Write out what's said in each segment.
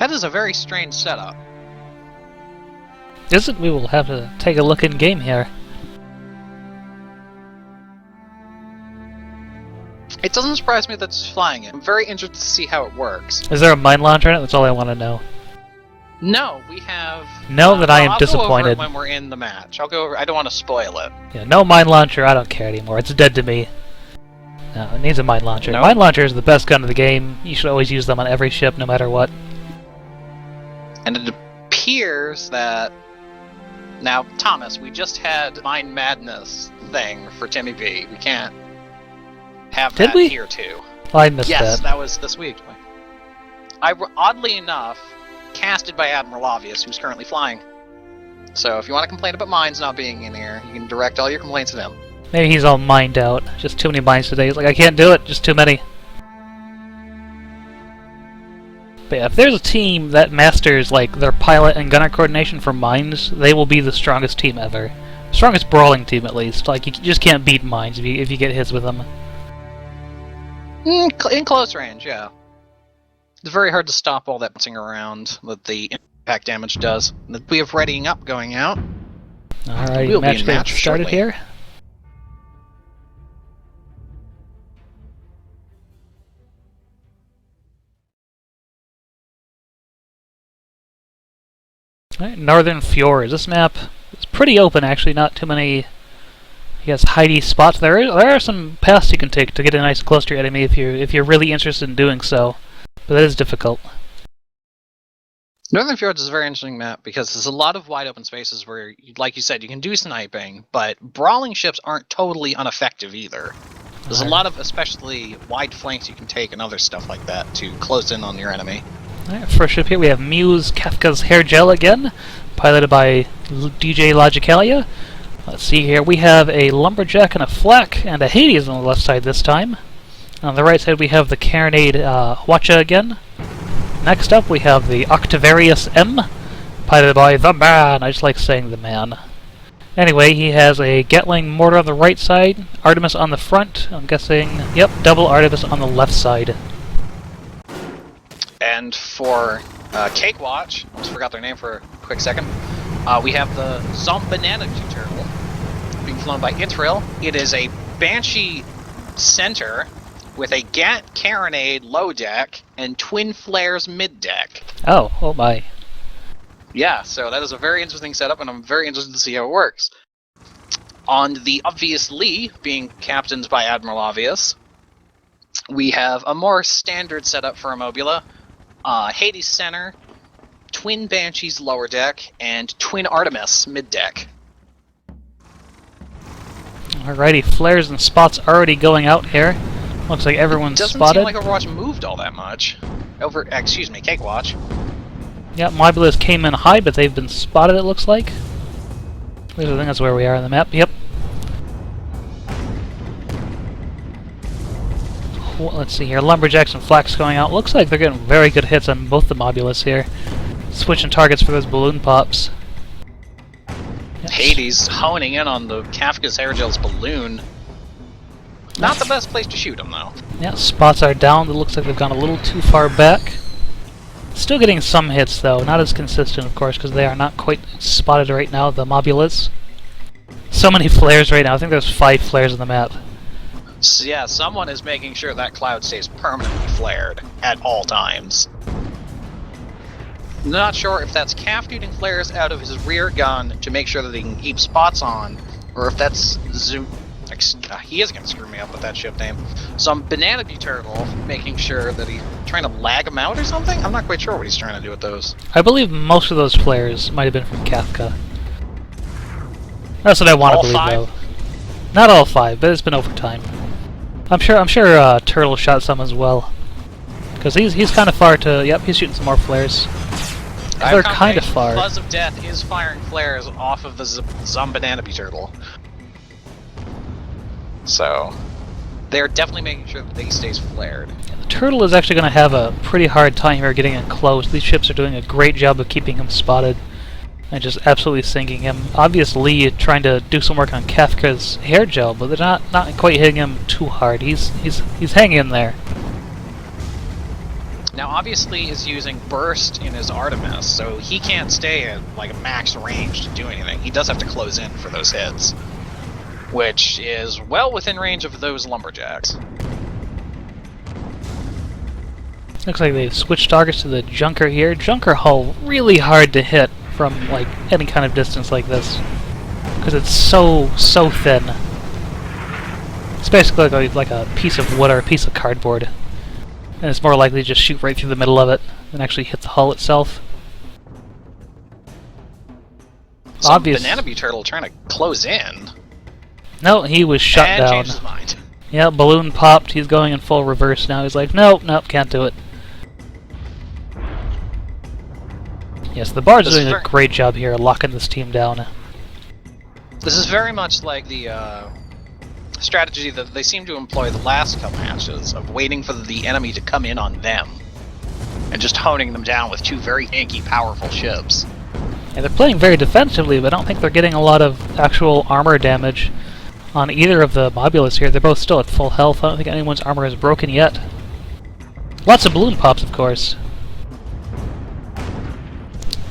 That is a very strange setup. Is it? We will have to take a look in game here. It doesn't surprise me that it's flying it. I'm very interested to see how it works. Is there a mine launcher in it? That's all I want to know. No, we have... Know that I am I'll disappointed. go over it when we're in the match. I'll go over... I don't want to spoil it. Yeah, no mine launcher, I don't care anymore. It's dead to me. No, it needs a mine launcher. Nope. Mine launcher is the best gun in the game. You should always use them on every ship, no matter what. And it appears that... Now, Thomas, we just had Mine Madness thing for Timmy B. We can't have Did that we? here, too. Well, I missed Yes, that. that was this week. Oddly enough, casted by Admiral Obvious, who's currently flying. So if you want to complain about mines not being in here, you can direct all your complaints at him. Maybe he's all mined out. Just too many mines today. He's like, I can't do it, just too many. But yeah, if there's a team that masters like their pilot and gunner coordination for mines, they will be the strongest team ever. Strongest brawling team, at least. Like, you just can't beat mines if you get hits with them. In close range, yeah. It's very hard to stop all that bouncing around that the impact damage does. We have readying up going out. Alright, We'll be match in getting match started shortly. here. Alright, Northern Fjords. This map is pretty open, actually. Not too many, I guess, hidey spots. There are some paths you can take to get a nice close to your enemy if you're really interested in doing so, but that is difficult. Northern Fjords is a very interesting map because there's a lot of wide open spaces where, like you said, you can do sniping, but brawling ships aren't totally ineffective either. There's a lot of especially wide flanks you can take and other stuff like that to close in on your enemy. Alright, first ship here we have Muse Kafka's Hair Gel again, piloted by DJ Logicalia. Let's see here, we have a Lumberjack and a Flak, and a Hades on the left side this time. On the right side we have the Carronade Hwacha again. Next up we have the Octavarius M, piloted by the man. I just like saying the man. Anyway, he has a Gatling mortar on the right side, Artemis on the front, I'm guessing, yep, double Artemis on the left side. And for CakeWatch, almost forgot their name for a quick second, we have the Zombanana turtle being flown by Itril. It is a Banshee center with a Gat Carronade low deck and twin flares mid deck. Oh my. Yeah, so that is a very interesting setup, and I'm very interested to see how it works. On the Obvious Lee, being captained by Admiral Obvious, we have a more standard setup for a Mobula. Hades center, twin Banshees lower deck, and twin Artemis mid deck. Alrighty, flares and spots already going out here. Looks like everyone's Doesn't spotted. seem like Overwatch moved all that much. Excuse me, CakeWatch. Yeah, Mobulas came in high, but they've been spotted, it looks like. At least I think that's where we are on the map. Yep. Well, let's see here. Lumberjacks and Flaks going out. Looks like they're getting very good hits on both the Mobulas here. Switching targets for those balloon pops. Yes. Hades honing in on the Kafka's Hairgel's balloon. Not the best place to shoot him, though. Yeah, spots are down. It looks like they've gone a little too far back. Still getting some hits, though. Not as consistent, of course, because they are not quite spotted right now, the Mobulas. So many flares right now. I think there's 5 flares on the map. So yeah, someone is making sure that cloud stays permanently flared at all times. Not sure if that's Calf shooting flares out of his rear gun to make sure that he can keep spots on, or if that's Zoom. He is going to screw me up with that ship name. Some Banana Turtle making sure that he's trying to lag him out or something? I'm not quite sure what he's trying to do with those. I believe most of those flares might have been from Kafka. That's what I want to believe, 5? though. Not all 5, but it's been over time. I'm sure Turtle shot some as well. Because he's kind of far to... Yep, he's shooting some more flares. They're kind of far. Buzz of Death is firing flares off of the Zombanana Turtle. So, they're definitely making sure that he stays flared. Yeah, the Turtle is actually going to have a pretty hard time here getting in close. These ships are doing a great job of keeping him spotted and just absolutely sinking him. Obviously, trying to do some work on Kafka's hair gel, but they're not quite hitting him too hard. He's hanging in there. Now, obviously, is using burst in his Artemis, so he can't stay at like max range to do anything. He does have to close in for those hits, which is well within range of those lumberjacks. Looks like they've switched targets to the Junker here. Junker hull really hard to hit from like any kind of distance like this, because it's so thin. It's basically like a piece of wood or a piece of cardboard. And it's more likely to just shoot right through the middle of it than actually hit the hull itself. Banana Bee Turtle trying to close in. No, he was shut and down. Changed his mind. Yeah, balloon popped. He's going in full reverse now. He's like, nope, can't do it. Yes, the Bards are doing a great job here locking this team down. This is very much like the strategy that they seem to employ the last couple matches of waiting for the enemy to come in on them and just honing them down with two very tanky, powerful ships. Yeah, they're playing very defensively, but I don't think they're getting a lot of actual armor damage on either of the Mobulas here. They're both still at full health. I don't think anyone's armor is broken yet. Lots of balloon pops, of course.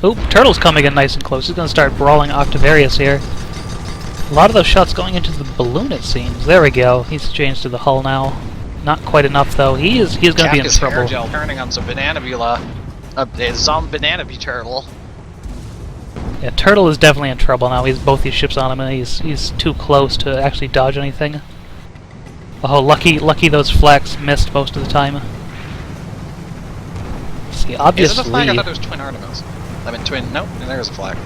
Oop, Turtle's coming in nice and close. He's going to start brawling Octavarius here. A lot of those shots going into the balloon, it seems. There we go. He's changed to the hull now. Not quite enough, though. He's going to be in trouble. Hair gel turning on some Banana Bee Turtle. Yeah, Turtle is definitely in trouble now. He's both these ships on him, and he's too close to actually dodge anything. Oh, lucky those flags missed most of the time. See, obviously. Is it a flag? I thought it was twin Artemis. I mean, twin. Nope, there's a flag.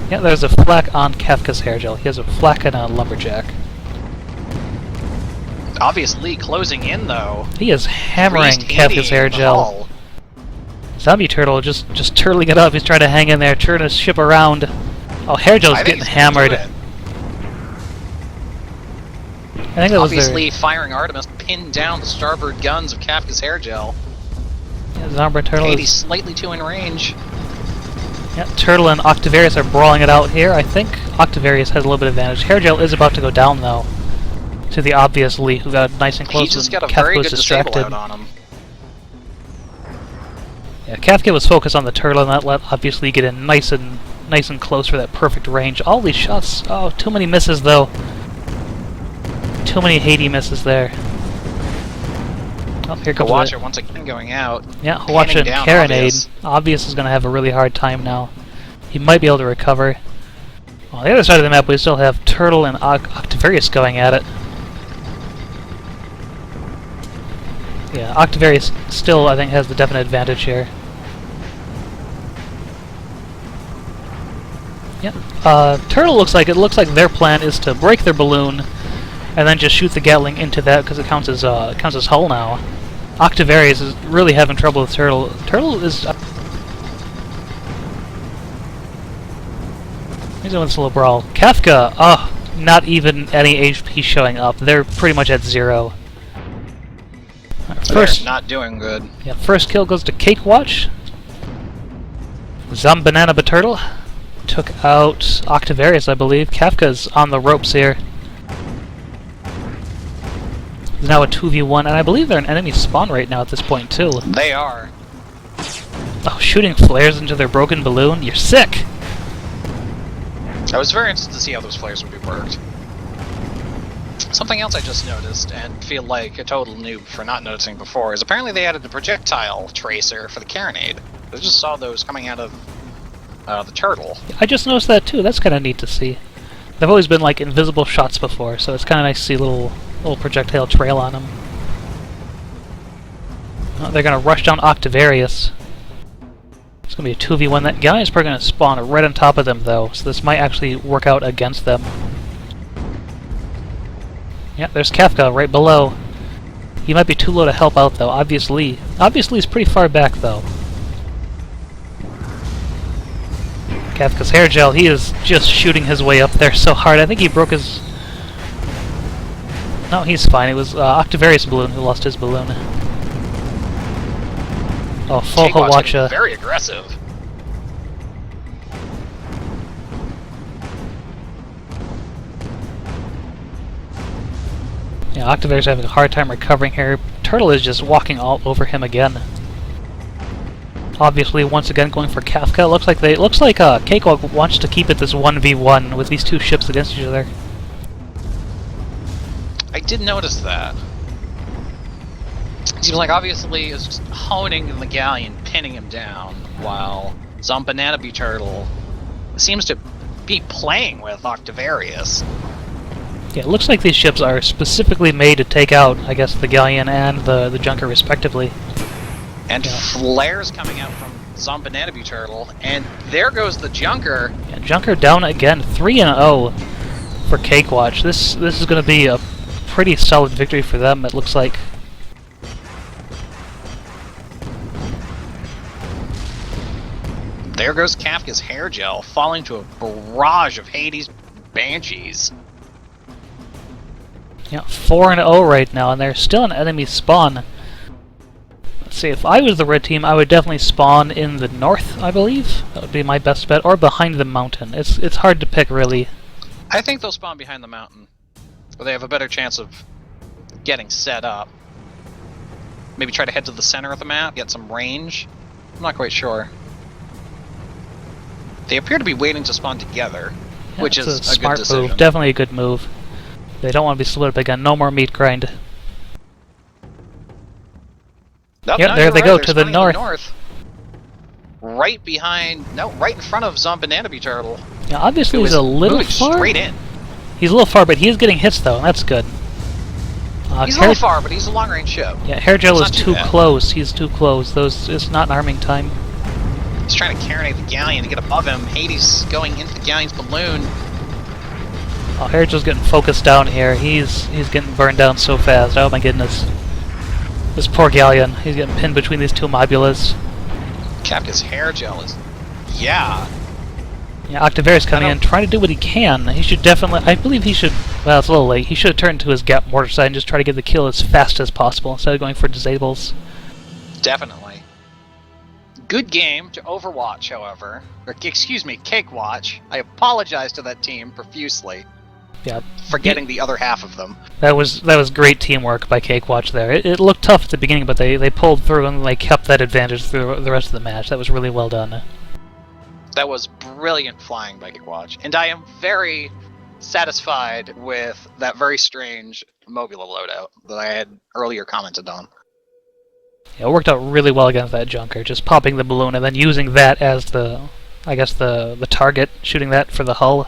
Yeah, there's a flak on Kafka's hair gel. He has a flak and a lumberjack. Obviously, closing in though. He is hammering Kafka's hair gel. Zombie Turtle just turtling it up. He's trying to hang in there, turn his ship around. Oh, hair gel's getting hammered. I think that was obviously firing Artemis pinned down the starboard guns of Kafka's hair gel. Yeah, Zombie Turtle is slightly too in range. Yeah, Turtle and Octavarius are brawling it out here. I think Octavarius has a little bit of advantage. Hairgel is about to go down, though, to the obvious Lee, who got nice and close. He just got a very good disable out on him. Yeah, Kafka was focused on the Turtle, and that let obviously get in nice and close for that perfect range. All these shots, oh, too many misses, though. Too many Haiti misses there. Oh, here comes CakeWatch once again going out. Yeah, CakeWatch and Carronade. Obvious is going to have a really hard time now. He might be able to recover. On the other side of the map, we still have Turtle and Octavarius going at it. Yeah, Octavarius still, I think, has the definite advantage here. Yeah, Turtle looks like their plan is to break their balloon and then just shoot the Gatling into that because it counts as hull now. Octavarius is really having trouble with Turtle. Turtle is he's doing this little brawl. Kafka, oh, not even any HP showing up. They're pretty much at zero. First, not doing good. Yeah, first kill goes to CakeWatch. Banana Bee Turtle took out Octavarius, I believe. Kafka's on the ropes here. There's now a 2v1, and I believe they're an enemy spawn right now at this point, too. They are. Oh, shooting flares into their broken balloon? You're sick! I was very interested to see how those flares would be worked. Something else I just noticed, and feel like a total noob for not noticing before, is apparently they added the projectile tracer for the Carronade. I just saw those coming out of the Turtle. I just noticed that, too. That's kind of neat to see. They've always been, like, invisible shots before, so it's kind of nice to see a little projectile trail on them. Oh, they're going to rush down Octavarius. It's going to be a 2v1. That guy is probably going to spawn right on top of them, though, so this might actually work out against them. Yeah, there's Kafka right below. He might be too low to help out, though, obviously. Obviously, he's pretty far back, though. Kafka's hair gel, he is just shooting his way up there so hard. I think he broke his... No, he's fine. It was Octavarius balloon who lost his balloon. Oh, full CakeWatch. Very aggressive. Yeah, Octavarius having a hard time recovering here. Turtle is just walking all over him again. Obviously, once again, going for Kafka. Looks like CakeWatch wants to keep it this 1v1 with these two ships against each other. I did notice that. Seems like obviously is just honing the galleon, pinning him down, while Zombanana Turtle seems to be playing with Octavarius. Yeah, it looks like these ships are specifically made to take out, I guess, the galleon and the junker, respectively. And flares coming out from Zombanana Turtle, and there goes the junker. Yeah, junker down again, 3-0 for CakeWatch. This is going to be a pretty solid victory for them, it looks like. There goes Kafka's hair gel, falling to a barrage of Hades Banshees. Yeah, 4-0 right now, and they're still an enemy spawn. Let's see, if I was the red team, I would definitely spawn in the north, I believe. That would be my best bet, or behind the mountain. It's hard to pick, really. I think they'll spawn behind the mountain, where they have a better chance of getting set up. Maybe try to head to the center of the map, get some range. I'm not quite sure. They appear to be waiting to spawn together, Yeah, which is a a smart good decision. move. Definitely a good move. They don't want to be split up again. No more meat grind. Nope, Yep, no, there they right. go, They're to the spawning in north. Right behind, no, right in front of Zombanana Turtle. Yeah, obviously he's a little moving far. straight in. He's a little far, but he is getting hits, though, and that's good. He's a little far, but he's a long-range ship. Yeah, Hairgel is It's not too too bad. close. He's too close. It's not an arming time. He's trying to carronade the galleon to get above him. Hades going into the galleon's balloon. Oh, Hairgel's getting focused down here. He's getting burned down so fast. Oh my goodness. This poor galleon. He's getting pinned between these two mobulas. Kafka's hair gel is... Yeah. Yeah, Octavarius coming in, trying to do what he can. He should definitely... I believe he should... Well, it's a little late. He should have turned to his gap mortar side and just try to get the kill as fast as possible instead of going for disables. Definitely. Good game to Overwatch, however. Or, excuse me, CakeWatch. I apologize to that team profusely Yeah. for getting the other half of them. That was great teamwork by CakeWatch there. It looked tough at the beginning, but they pulled through and they kept that advantage through the rest of the match. That was really well done. That was brilliant flying by CakeWatch. And I am very satisfied with that very strange Mobula loadout that I had earlier commented on. Yeah, it worked out really well against that junker, just popping the balloon and then using that as the, I guess, the target, shooting that for the hull.